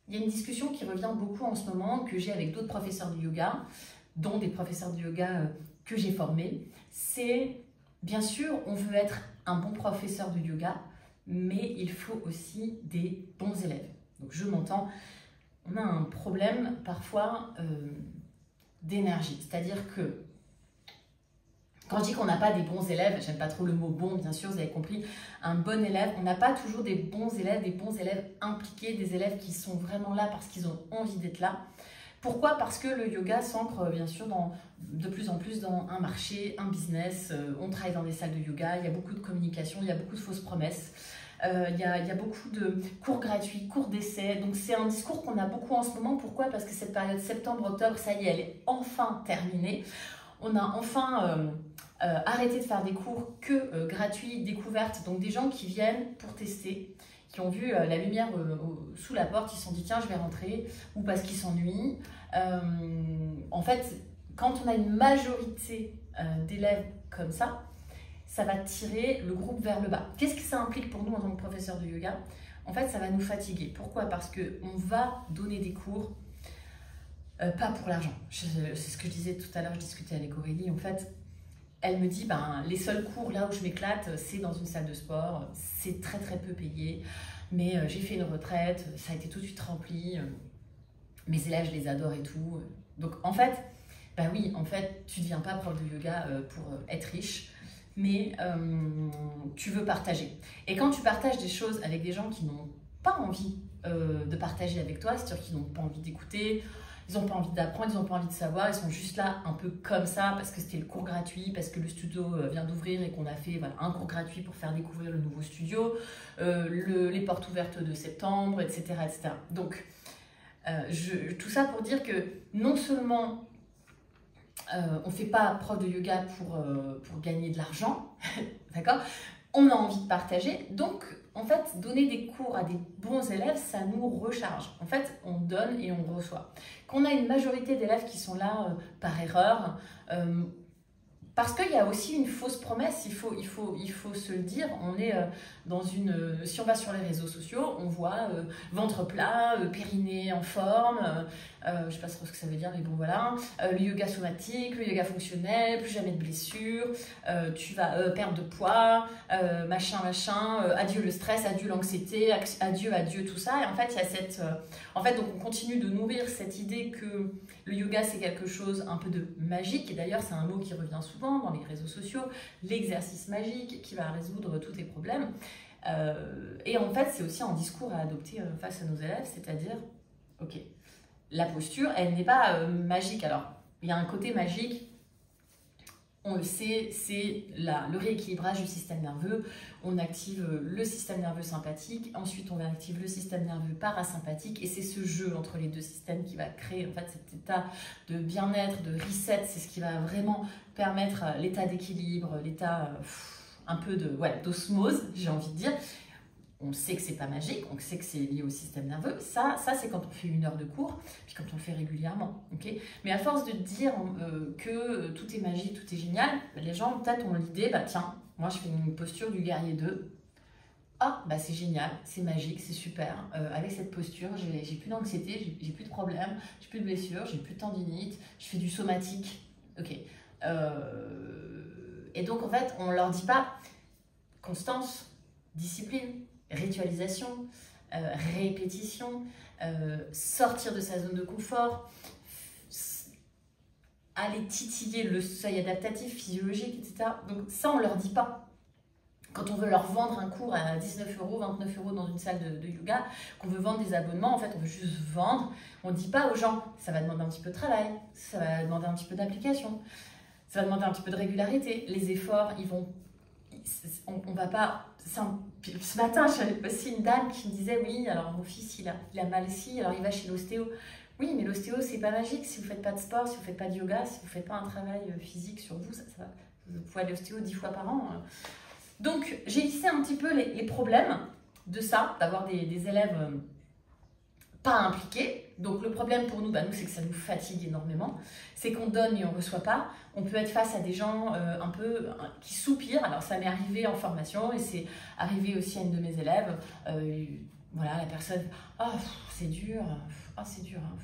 il y a une discussion qui revient beaucoup en ce moment, que j'ai avec d'autres professeurs de yoga, dont des professeurs de yoga que j'ai formés. C'est, bien sûr, on veut être un bon professeur de yoga, mais il faut aussi des bons élèves. Donc je m'entends, on a un problème parfois d'énergie. C'est-à-dire que, quand je dis qu'on n'a pas des bons élèves, j'aime pas trop le mot bon, bien sûr, vous avez compris, un bon élève, on n'a pas toujours des bons élèves impliqués, des élèves qui sont vraiment là parce qu'ils ont envie d'être là. Pourquoi? Parce que le yoga s'ancre bien sûr de plus en plus dans un marché, un business, on travaille dans des salles de yoga, il y a beaucoup de communication, il y a beaucoup de fausses promesses. Il y a beaucoup de cours gratuits, cours d'essai. Donc c'est un discours qu'on a beaucoup en ce moment. Pourquoi? Parce que cette période septembre-octobre, ça y est, elle est enfin terminée. On a enfin arrêté de faire des cours que gratuits, découvertes. Donc des gens qui viennent pour tester, qui ont vu la lumière sous la porte, ils se sont dit tiens je vais rentrer, ou parce qu'ils s'ennuient. En fait, quand on a une majorité d'élèves comme ça va tirer le groupe vers le bas. Qu'est-ce que ça implique pour nous en tant que professeurs de yoga? En fait, ça va nous fatiguer. Pourquoi? Parce qu'on va donner des cours, pas pour l'argent. C'est ce que je disais tout à l'heure, je discutais avec Aurélie. En fait, elle me dit, les seuls cours là où je m'éclate, c'est dans une salle de sport. C'est très très peu payé, mais j'ai fait une retraite, ça a été tout de suite rempli. Mes élèves, je les adore et tout. Donc en fait, oui, en fait, tu ne deviens pas prof de yoga pour être riche, mais tu veux partager. Et quand tu partages des choses avec des gens qui n'ont pas envie de partager avec toi, c'est-à-dire qu'ils n'ont pas envie d'écouter, ils n'ont pas envie d'apprendre, ils n'ont pas envie de savoir, ils sont juste là un peu comme ça parce que c'était le cours gratuit, parce que le studio vient d'ouvrir et qu'on a fait un cours gratuit pour faire découvrir le nouveau studio, les portes ouvertes de septembre, etc. etc. Donc, tout ça pour dire que non seulement on ne fait pas prof de yoga pour gagner de l'argent, d'accord? On a envie de partager, donc en fait, donner des cours à des bons élèves, ça nous recharge. En fait, on donne et on reçoit. Qu'on a une majorité d'élèves qui sont là par erreur, parce qu'il y a aussi une fausse promesse, il faut se le dire, on est si on va sur les réseaux sociaux, on voit ventre plat, périnée en forme, je ne sais pas trop ce que ça veut dire, mais bon voilà, le yoga somatique, le yoga fonctionnel, plus jamais de blessures, tu vas perdre de poids, machin, adieu le stress, adieu l'anxiété, adieu tout ça, et en fait il y a cette... donc on continue de nourrir cette idée que le yoga c'est quelque chose un peu de magique, et d'ailleurs c'est un mot qui revient souvent dans les réseaux sociaux, l'exercice magique qui va résoudre tous tes problèmes. Et en fait, c'est aussi un discours à adopter face à nos élèves, c'est-à-dire, ok, la posture, elle n'est pas magique. Alors, il y a un côté magique, on le sait, c'est le rééquilibrage du système nerveux. On active le système nerveux sympathique, ensuite on active le système nerveux parasympathique, et c'est ce jeu entre les deux systèmes qui va créer en fait cet état de bien-être, de reset. C'est ce qui va vraiment permettre l'état d'équilibre, l'état un peu d'osmose, j'ai envie de dire. On sait que c'est pas magique, on sait que c'est lié au système nerveux. Ça c'est quand on fait 1 heure de cours, puis quand on le fait régulièrement. Okay, mais à force de dire que tout est magique, tout est génial, les gens peut-être ont l'idée, tiens, moi je fais une posture du guerrier 2. Ah, c'est génial, c'est magique, c'est super. Avec cette posture, j'ai plus d'anxiété, j'ai plus de problèmes, j'ai plus de blessures, j'ai plus de tendinite, je fais du somatique. Ok. Et donc en fait, on leur dit pas constance, discipline, ritualisation, répétition, sortir de sa zone de confort, aller titiller le seuil adaptatif, physiologique, etc. Donc ça, on ne leur dit pas. Quand on veut leur vendre un cours à 19 €, 29 € dans une salle de yoga, qu'on veut vendre des abonnements, en fait, on veut juste vendre. On ne dit pas aux gens, ça va demander un petit peu de travail, ça va demander un petit peu d'application, ça va demander un petit peu de régularité. Les efforts, on va pas... Ce matin, j'avais passé une dame qui me disait « Oui, alors mon fils, il a mal ici, alors il va chez l'ostéo. » Oui, mais l'ostéo, c'est pas magique. Si vous faites pas de sport, si vous faites pas de yoga, si vous faites pas un travail physique sur vous, ça va. Vous pouvez aller à l'ostéo 10 fois par an. Donc, j'ai lissé un petit peu les problèmes de ça, d'avoir des élèves pas impliqués. Donc, le problème pour nous, c'est que ça nous fatigue énormément. C'est qu'on donne et on ne reçoit pas. On peut être face à des gens un peu qui soupirent. Alors, ça m'est arrivé en formation et c'est arrivé aussi à une de mes élèves. voilà, la personne, ah, c'est dur, ah, c'est dur, hein.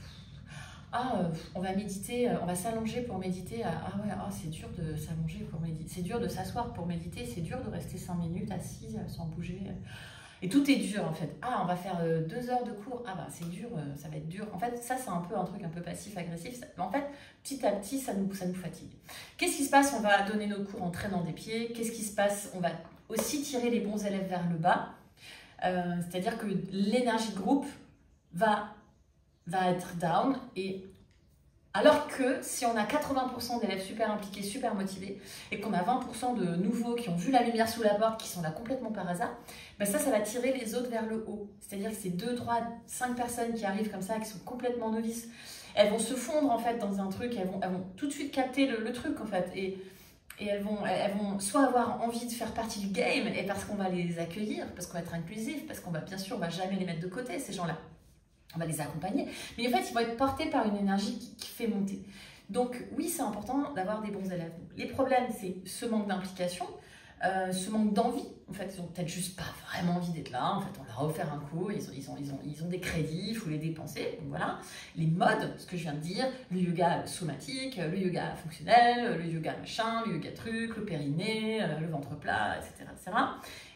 Ah, on va méditer, on va s'allonger pour méditer. Ah ouais, ah, c'est dur de s'allonger pour méditer. C'est dur de s'asseoir pour méditer. C'est dur de rester 5 minutes assis sans bouger. Et tout est dur en fait. Ah, on va faire 2 heures de cours. Ah bah c'est dur, ça va être dur. En fait, ça c'est un peu un truc un peu passif-agressif. En fait, petit à petit, ça nous fatigue. Qu'est-ce qui se passe? On va donner nos cours en traînant des pieds. Qu'est-ce qui se passe? On va aussi tirer les bons élèves vers le bas. C'est-à-dire que l'énergie de groupe va être down, et alors que si on a 80% d'élèves super impliqués, super motivés, et qu'on a 20% de nouveaux qui ont vu la lumière sous la porte, qui sont là complètement par hasard, ben ça va tirer les autres vers le haut. C'est-à-dire que c'est 2, 3, 5 personnes qui arrivent comme ça, qui sont complètement novices, elles vont se fondre en fait dans un truc, elles vont tout de suite capter le truc en fait, et elles vont soit avoir envie de faire partie du game, et parce qu'on va les accueillir, parce qu'on va être inclusif, parce qu'on va bien sûr, on va jamais les mettre de côté ces gens-là. On va les accompagner, mais en fait, ils vont être portés par une énergie qui fait monter. Donc oui, c'est important d'avoir des bons élèves. Les problèmes, c'est ce manque d'implication, ce manque d'envie. En fait, ils n'ont peut-être juste pas vraiment envie d'être là. En fait, on leur a offert un cours, ils ont des crédits, il faut les dépenser. Donc voilà, les modes, ce que je viens de dire, le yoga somatique, le yoga fonctionnel, le yoga machin, le yoga truc, le périnée, le ventre plat, etc., etc.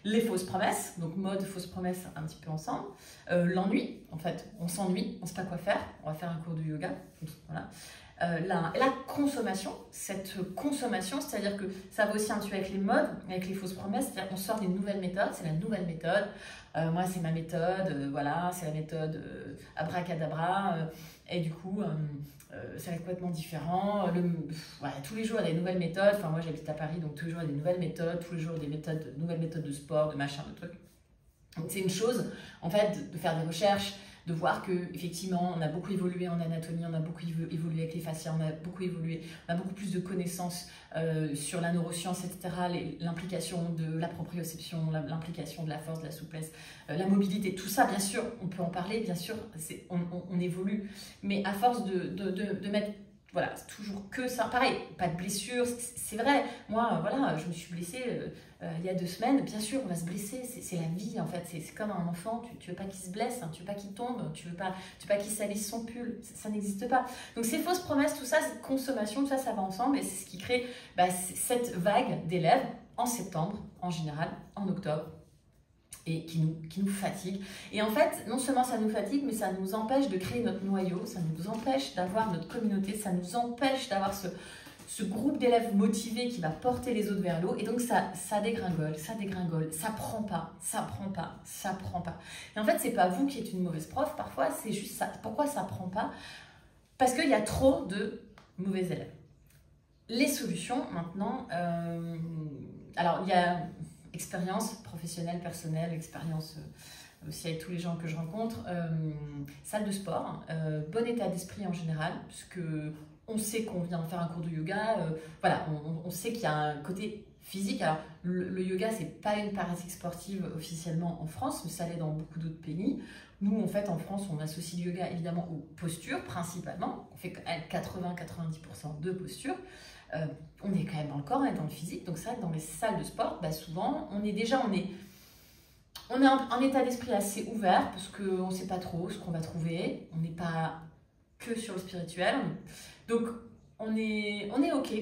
Les fausses promesses, donc mode, fausses promesses un petit peu ensemble. L'ennui, en fait, on s'ennuie, on ne sait pas quoi faire, on va faire un cours de yoga. Voilà. La consommation, cette consommation, c'est-à-dire que ça va aussi un petit peu avec les modes, avec les fausses promesses, c'est-à-dire qu'on sort des nouvelles méthodes, c'est la nouvelle méthode. Moi, c'est ma méthode, voilà, c'est la méthode abracadabra, et du coup, ça va être complètement différent. Voilà, tous les jours, il y a des nouvelles méthodes. Enfin, moi, j'habite à Paris, donc tous les jours, il y a des nouvelles méthodes, tous les jours, des nouvelles méthodes de sport, de machin, de trucs. Donc, c'est une chose, en fait, de faire des recherches, de voir que effectivement on a beaucoup évolué en anatomie, on a beaucoup évolué avec les fascias, on a beaucoup évolué, on a beaucoup plus de connaissances sur la neuroscience, etc., l'implication de la proprioception, l'implication de la force, de la souplesse, la mobilité, tout ça, bien sûr, on peut en parler, bien sûr, on évolue, mais à force de mettre, voilà, c'est toujours que ça. Pareil, pas de blessure, c'est vrai. Moi, voilà, je me suis blessée il y a 2 semaines. Bien sûr, on va se blesser, c'est la vie en fait. C'est comme un enfant, tu veux pas qu'il se blesse, hein, tu veux pas qu'il tombe, tu veux pas qu'il salisse son pull, ça n'existe pas. Donc ces fausses promesses, tout ça, cette consommation, tout ça, ça va ensemble, et c'est ce qui crée cette vague d'élèves en septembre, en général, en octobre, et qui nous fatigue. Et en fait, non seulement ça nous fatigue, mais ça nous empêche de créer notre noyau, ça nous empêche d'avoir notre communauté, ça nous empêche d'avoir ce groupe d'élèves motivés qui va porter les autres vers le haut. Et donc ça dégringole, ça prend pas. Et en fait, c'est pas vous qui êtes une mauvaise prof, parfois, c'est juste ça. Pourquoi ça prend pas? Parce qu'il y a trop de mauvais élèves. Les solutions, maintenant, alors il y a expérience professionnelle, personnelle, expérience aussi avec tous les gens que je rencontre, salle de sport, bon état d'esprit en général, puisque on sait qu'on vient faire un cours de yoga, voilà, on sait qu'il y a un côté physique. Alors le yoga, c'est pas une pratique sportive officiellement en France, mais ça l'est dans beaucoup d'autres pays. Nous, en fait, en France, on associe le yoga évidemment aux postures principalement, on fait 80-90% de postures. On est quand même dans le corps, on est dans le physique, donc c'est vrai que dans les salles de sport, souvent, on est en état d'esprit assez ouvert, parce qu'on ne sait pas trop ce qu'on va trouver, on n'est pas que sur le spirituel, donc on est ok,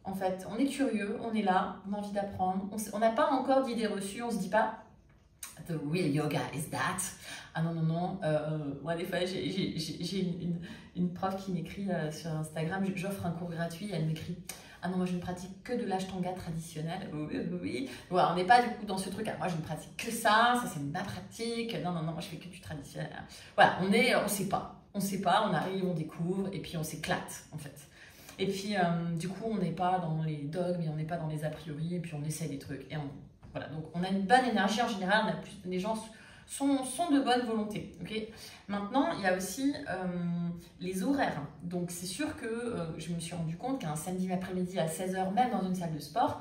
en fait, on est curieux, on est là, on a envie d'apprendre, on n'a pas encore d'idées reçues, on ne se dit pas « the real yoga is that ». Ah non, moi des fois j'ai une prof qui m'écrit sur Instagram, j'offre un cours gratuit, elle m'écrit « Ah non, moi je ne pratique que de l'ashtanga traditionnel ». Oui. Voilà, on n'est pas du coup dans ce truc, moi je ne pratique que ça c'est ma pratique, non, moi je fais que du traditionnel. Voilà, on sait pas, on arrive, on découvre, et puis on s'éclate en fait. Et puis du coup on n'est pas dans les dogmes, et on n'est pas dans les a priori, et puis on essaie des trucs. Et voilà, donc on a une bonne énergie en général, les gens sont de bonne volonté. Okay. Maintenant, il y a aussi les horaires. Donc, c'est sûr que je me suis rendu compte qu'un samedi après-midi à 16 h, même dans une salle de sport,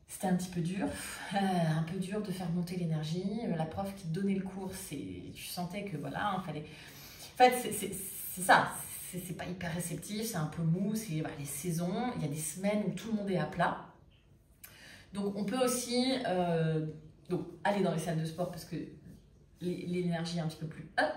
c'était un petit peu dur. Un peu dur de faire monter l'énergie. La prof qui donnait le cours, tu sentais que voilà, il fallait. En fait, c'est ça. C'est pas hyper réceptif, c'est un peu mou, c'est les saisons. Il y a des semaines où tout le monde est à plat. Donc, on peut aussi. Donc, aller dans les salles de sport parce que l'énergie un petit peu plus up,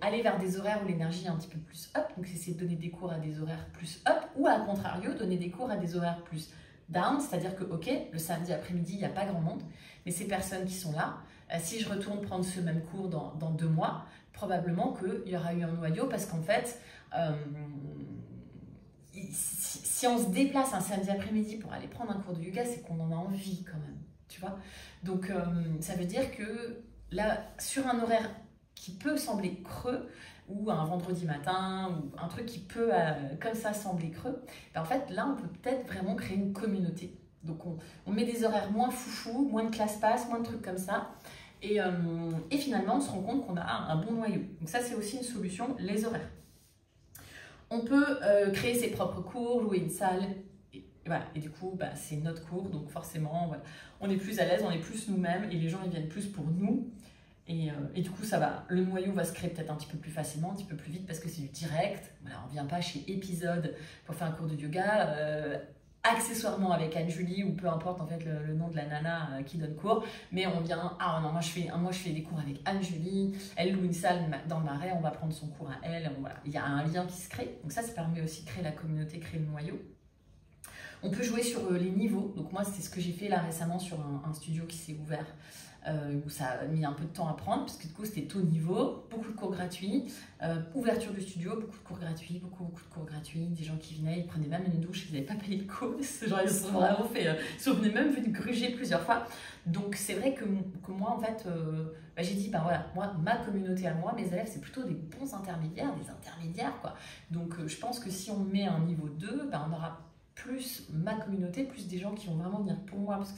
aller vers des horaires où l'énergie est un petit peu plus up, donc essayer de donner des cours à des horaires plus up, ou à contrario, donner des cours à des horaires plus down, c'est-à-dire que, ok, le samedi après-midi, il n'y a pas grand monde, mais ces personnes qui sont là, si je retourne prendre ce même cours dans 2 mois, probablement qu'il y aura eu un noyau, parce qu'en fait, si on se déplace un samedi après-midi pour aller prendre un cours de yoga, c'est qu'on en a envie quand même, tu vois. Donc, ça veut dire que là, sur un horaire qui peut sembler creux, ou un vendredi matin, ou un truc qui peut comme ça sembler creux, ben en fait là on peut peut-être vraiment créer une communauté. Donc on met des horaires moins foufou, moins de classe pass, moins de trucs comme ça, et finalement on se rend compte qu'on a un bon noyau. Donc ça c'est aussi une solution, les horaires. On peut créer ses propres cours, louer une salle, et voilà. Et du coup bah, c'est notre cours, donc forcément voilà, on est plus à l'aise, on est plus nous-mêmes, et les gens ils viennent plus pour nous. Et du coup, ça va, le noyau va se créer peut-être un petit peu plus facilement, un petit peu plus vite parce que c'est du direct. Voilà, on ne vient pas chez Épisode pour faire un cours de yoga, accessoirement avec Anne-Julie ou peu importe en fait le nom de la nana qui donne cours. Mais on vient, ah non, moi je fais des cours avec Anne-Julie, elle loue une salle dans le Marais, on va prendre son cours à elle. Voilà. Il y a un lien qui se crée. Donc ça permet aussi de créer la communauté, créer le noyau. On peut jouer sur les niveaux. Donc moi, c'est ce que j'ai fait là récemment sur un studio qui s'est ouvert. Où ça a mis un peu de temps à prendre, parce que du coup c'était tout niveau, beaucoup de cours gratuits, ouverture du studio, beaucoup de cours gratuits, beaucoup de cours gratuits, des gens qui venaient, ils prenaient même une douche, ils n'avaient pas payé le cours, genre ils se sont vraiment fait, ils sont venus même venus gruger plusieurs fois. Donc c'est vrai que moi en fait, bah, j'ai dit, ben voilà, moi, ma communauté à moi, mes élèves, c'est plutôt des bons intermédiaires, des intermédiaires quoi. Donc je pense que si on met un niveau 2, ben, on aura plus ma communauté, plus des gens qui vont vraiment venir pour moi, parce que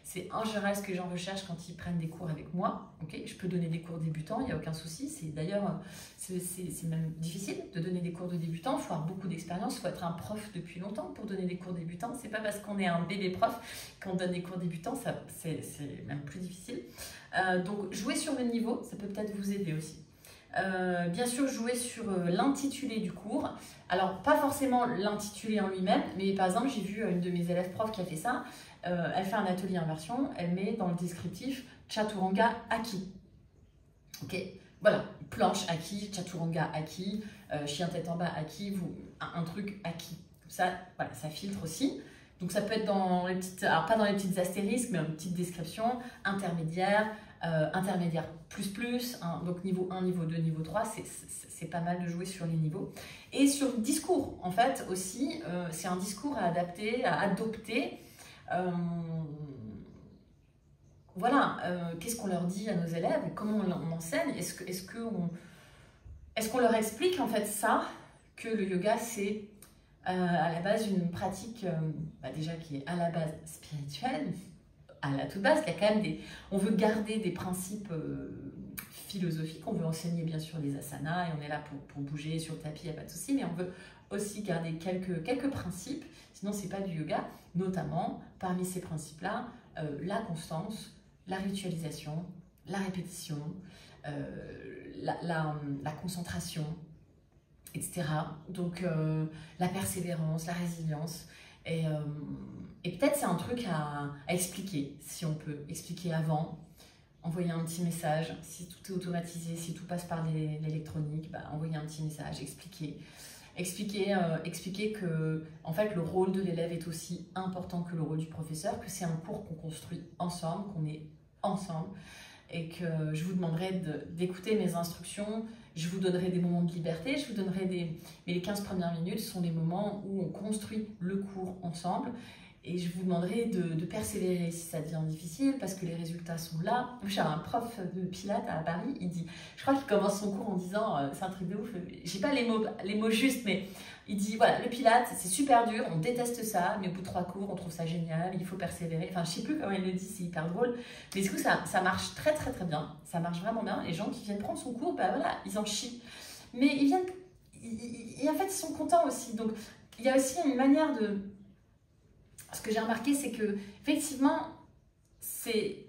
c'est en général ce que les gens recherchent quand ils prennent des cours avec moi. Okay, je peux donner des cours débutants, il n'y a aucun souci. D'ailleurs, c'est même difficile de donner des cours de débutants. Il faut avoir beaucoup d'expérience, il faut être un prof depuis longtemps pour donner des cours débutants. C'est pas parce qu'on est un bébé prof qu'on donne des cours débutants, c'est même plus difficile. Donc jouer sur le niveau, ça peut peut-être vous aider aussi. Bien sûr, jouer sur l'intitulé du cours. Alors, pas forcément l'intitulé en lui-même, mais par exemple, j'ai vu une de mes élèves profs qui a fait ça. Elle fait un atelier inversion, elle met dans le descriptif Chaturanga Aki. Ok, voilà, planche Aki, Chaturanga Aki, chien tête en bas Aki, un truc Aki. Comme ça, voilà, ça filtre aussi. Donc ça peut être dans les petites, alors pas dans les petites astérisques, mais une petite description, intermédiaire, intermédiaire plus, hein, donc niveau 1, niveau 2, niveau 3, c'est pas mal de jouer sur les niveaux. Et sur le discours, en fait, aussi, c'est un discours à adapter, à adopter. Voilà, qu'est-ce qu'on leur dit à nos élèves, comment on enseigne, est-ce qu'on leur explique en fait ça, que le yoga c'est à la base une pratique bah déjà qui est à la base spirituelle, à la toute base, il y a quand même on veut garder des principes philosophiques, on veut enseigner bien sûr les asanas et on est là pour bouger sur le tapis, il n'y a pas de souci, mais on veut aussi garder quelques principes, sinon c'est pas du yoga, notamment parmi ces principes-là, la constance, la ritualisation, la répétition, la concentration, etc. Donc la persévérance, la résilience. Et peut-être c'est un truc à expliquer, si on peut expliquer avant, envoyer un petit message, si tout est automatisé, si tout passe par l'électronique, bah, envoyer un petit message, expliquer que en fait, le rôle de l'élève est aussi important que le rôle du professeur, que c'est un cours qu'on construit ensemble, qu'on est ensemble, et que je vous demanderai d'écouter mes instructions, je vous donnerai des moments de liberté, je vous donnerai mais les 15 premières minutes sont les moments où on construit le cours ensemble, et je vous demanderai de persévérer si ça devient difficile, parce que les résultats sont là. J'ai un prof de Pilates à Paris, il dit, je crois qu'il commence son cours en disant, c'est un truc de ouf, j'ai pas les mots justes, mais il dit, voilà, le Pilates, c'est super dur, on déteste ça, mais au bout de 3 cours, on trouve ça génial, il faut persévérer. Enfin, je sais plus comment il le dit, c'est hyper drôle. Mais du coup, ça marche très bien, ça marche vraiment bien. Les gens qui viennent prendre son cours, bah voilà, ils en chient. Mais ils viennent, et en fait, ils sont contents aussi. Donc, il y a aussi une manière de... Ce que j'ai remarqué, c'est que effectivement,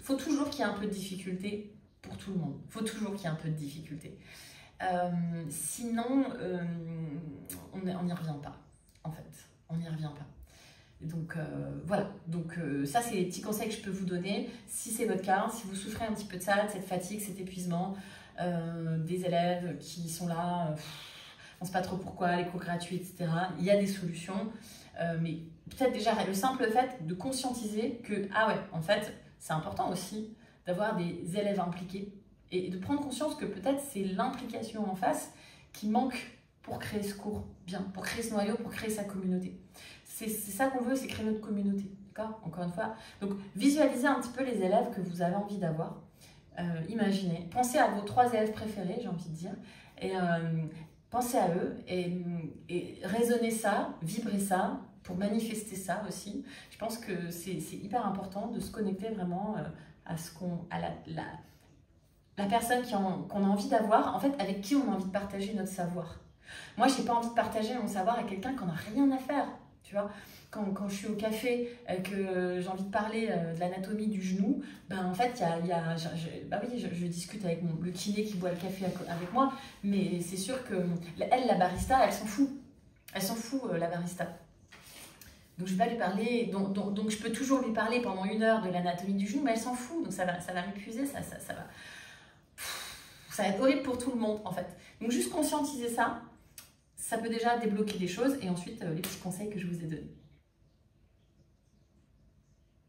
faut toujours qu'il y ait un peu de difficulté pour tout le monde. Il faut toujours qu'il y ait un peu de difficulté. Sinon, on n'y revient pas, en fait. On n'y revient pas. Donc voilà, donc ça c'est les petits conseils que je peux vous donner si c'est votre cas, si vous souffrez un petit peu de ça, de cette fatigue, cet épuisement, des élèves qui sont là, on ne sait pas trop pourquoi, les cours gratuits, etc. Il y a des solutions, mais peut-être déjà le simple fait de conscientiser que, ah ouais, en fait, c'est important aussi d'avoir des élèves impliqués et de prendre conscience que peut-être c'est l'implication en face qui manque pour créer ce cours bien, pour créer ce noyau, pour créer sa communauté. C'est ça qu'on veut, c'est créer notre communauté, d'accord? Encore une fois. Donc, visualisez un petit peu les élèves que vous avez envie d'avoir. Imaginez, pensez à vos 3 élèves préférés, j'ai envie de dire, et pensez à eux et raisonnez ça, vibrez ça, pour manifester ça aussi. Je pense que c'est hyper important de se connecter vraiment à la personne qu'on a envie d'avoir, en fait, avec qui on a envie de partager notre savoir. Moi, j'ai pas envie de partager mon savoir à quelqu'un qui n'en a rien à faire, tu vois. Quand je suis au café, que j'ai envie de parler de l'anatomie du genou, ben en fait, bah oui, je discute avec le kiné qui boit le café avec moi, mais c'est sûr que elle, la barista, elle s'en fout. Elle s'en fout, la barista. Donc je vais pas lui parler, donc je peux toujours lui parler pendant 1 heure de l'anatomie du genou, mais elle s'en fout, donc ça va m'épuiser, ça va être horrible pour tout le monde en fait. Donc juste conscientiser ça, ça peut déjà débloquer des choses et ensuite les petits conseils que je vous ai donnés.